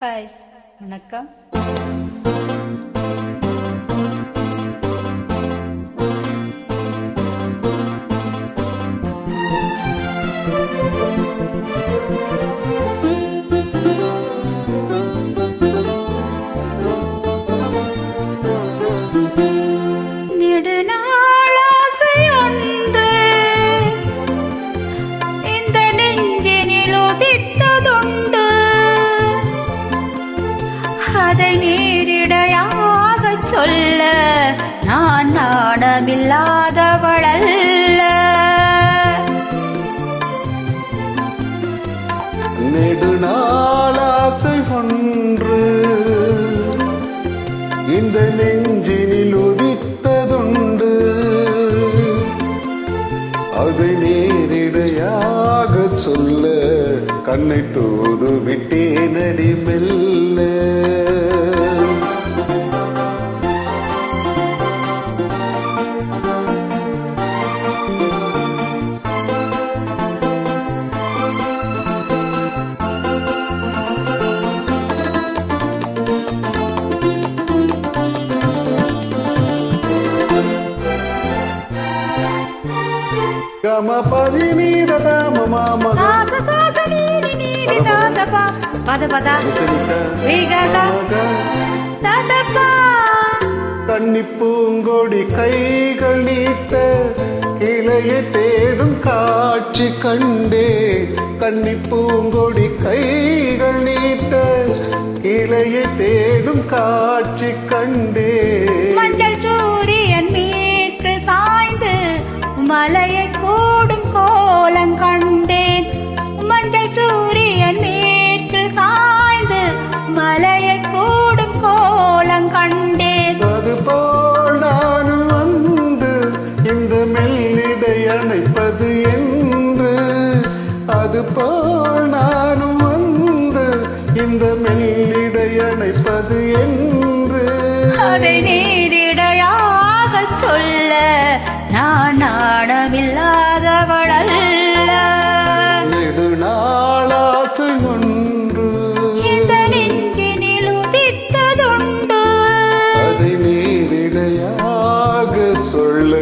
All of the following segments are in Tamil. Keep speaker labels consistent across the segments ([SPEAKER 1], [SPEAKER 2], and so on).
[SPEAKER 1] ஹாய், வணக்கம். அதை நேரிடையாக சொல்ல நான் நாடமில்லாதவளல்ல.
[SPEAKER 2] நெடுநாளாசை ஒன்று இந்த நெஞ்சினில் உதித்ததுண்டு. அதை நேரிடையாக சொல்ல கண்ணை தூது விட்டேனடி மெல்ல. గమ పది నీద దామ మామ
[SPEAKER 1] సాస సాస నీరి నీరి దాదప పద పద వేగగ దాదప.
[SPEAKER 2] கன்னிப்பூங்கொடி கைகள் நீட்ட கிளையை தேடும் காட்சி கண்டே. கன்னிப்பூங்கொடி கைகள் நீட்ட கிளையை தேடும் காட்சி கண்டே.
[SPEAKER 1] மஞ்சள் சூரியன் மீது சாய்ந்து மலையை கூடும் கோலம் கண்டேன். மஞ்சள் சூரியன் மேற்கில் சாய்ந்து மலையை கூடும் கோலம் கண்டேன்.
[SPEAKER 2] அதுபோல் நானும் வந்து இந்த மெல்லிடை அணைப்பது என்று. அதுபோல் நானும் வந்து இந்த மெல்லிடை அணைப்பது என்று.
[SPEAKER 1] அதை நேரிடையாக சொல்ல நான் நாடமில்லாதவளல்ல.
[SPEAKER 2] நெடுநாளாசை ஒன்று
[SPEAKER 1] இந்த நெஞ்சினில் உதித்ததுண்டு.
[SPEAKER 2] அதை நேரிடையாக சொல்ல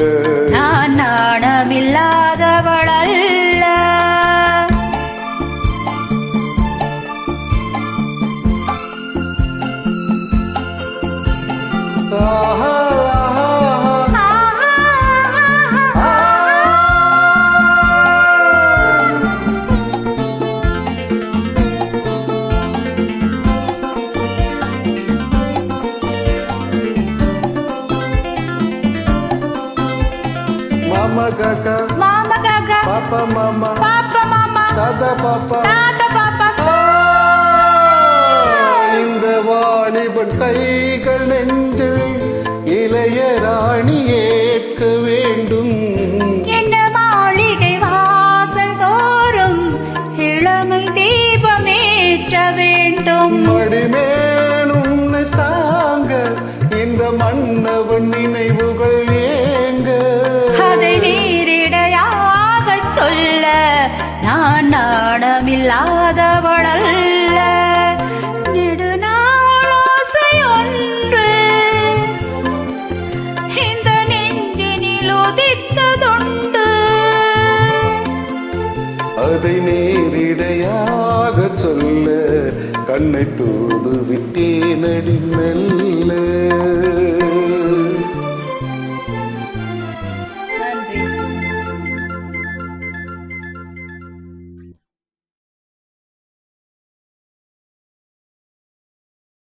[SPEAKER 1] நான் நாடமில்லாதவளல்ல.
[SPEAKER 2] ஆஹா mama kaka
[SPEAKER 1] மாமா காக்கா
[SPEAKER 2] papa mama
[SPEAKER 1] பாப்பா மாமா
[SPEAKER 2] dada papa
[SPEAKER 1] தாத்தா பாப்பா.
[SPEAKER 2] இந்த வாலிபன் கைகள் நெஞ்சில் இளைய ராணி ஏற்க வேண்டும்.
[SPEAKER 1] என்ன மாளிகை வாசல் தோறும் இளமை தீபமேற்ற வேண்டும்.
[SPEAKER 2] மடிமேலும் தாங்க இந்த மன்னவன் நினைவுகள் ஏங்க.
[SPEAKER 1] அதை நேரிடையாக சொல்ல நான் நாடமில்லாதவளல்ல. நெடுநாளாசை ஒன்று இந்த நெஞ்சினில் உதித்ததுண்டு.
[SPEAKER 2] அதை நேரிடையாக சொல்ல கண்ணை தூது விட்டேனடி மெல்ல.